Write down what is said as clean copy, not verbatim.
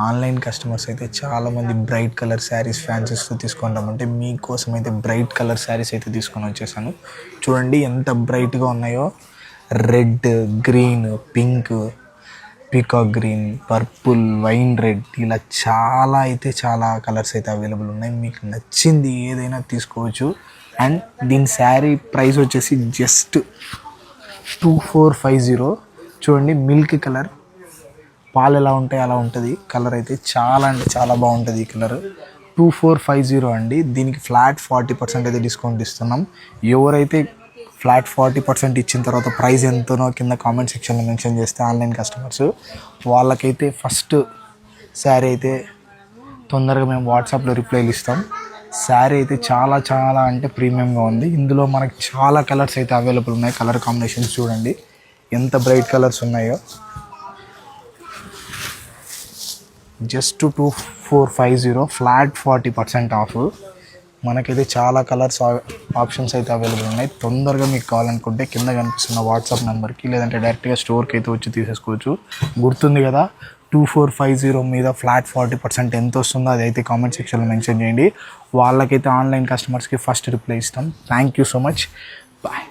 Online customers అయితే చాలామంది bright colour saris ఫ్యాన్సీస్తో తీసుకుంటామంటే మీకోసం అయితే బ్రైట్ కలర్ శారీస్ అయితే తీసుకొని వచ్చేసాను. చూడండి ఎంత బ్రైట్గా ఉన్నాయో. Red, green, pink, peacock green, purple, wine red, ఇలా చాలా కలర్స్ అయితే అవైలబుల్ ఉన్నాయి. మీకు నచ్చింది ఏదైనా తీసుకోవచ్చు. అండ్ దీని శారీ ప్రైస్ వచ్చేసి జస్ట్ 2450. చూడండి మిల్క్ కలర్, పాలు ఎలా ఉంటాయి అలా ఉంటుంది. కలర్ అయితే చాలా అంటే చాలా బాగుంటుంది. ఈ కలర్ 2450 అండి. దీనికి ఫ్లాట్ 40% అయితే డిస్కౌంట్ ఇస్తున్నాం. ఎవరైతే ఫ్లాట్ 40% ఇచ్చిన తర్వాత ప్రైస్ ఎంతనో కింద కామెంట్ సెక్షన్లో మెన్షన్ చేస్తే ఆన్లైన్ కస్టమర్స్ వాళ్ళకైతే ఫస్ట్ శారీ అయితే తొందరగా మేము వాట్సాప్లో రిప్లైలు ఇస్తాం. శారీ అయితే చాలా అంటే ప్రీమియంగా ఉంది. ఇందులో మనకి చాలా కలర్స్ అయితే అవైలబుల్ ఉన్నాయి. కలర్ కాంబినేషన్స్ చూడండి ఎంత బ్రైట్ కలర్స్ ఉన్నాయో. Just 2450 flat 40% of. మనకైతే చాలా కలర్స్ ఆప్షన్స్ అయితే అవైలబుల్ ఉన్నాయి. తొందరగా మీకు కావాలనుకుంటే కింద కనిపిస్తున్న వాట్సాప్ నెంబర్కి లేదంటే డైరెక్ట్గా స్టోర్కి అయితే వచ్చి తీసేసుకోవచ్చు. గుర్తుంది కదా, 2450 మీద ఫ్లాట్ 40% ఎంత వస్తుందో అదైతే కామెంట్ సెక్షన్లో మెన్షన్ చేయండి. వాళ్ళకైతే ఆన్లైన్ కస్టమర్స్కి ఫస్ట్ రిప్లై ఇస్తాం. Thank you so much. Bye.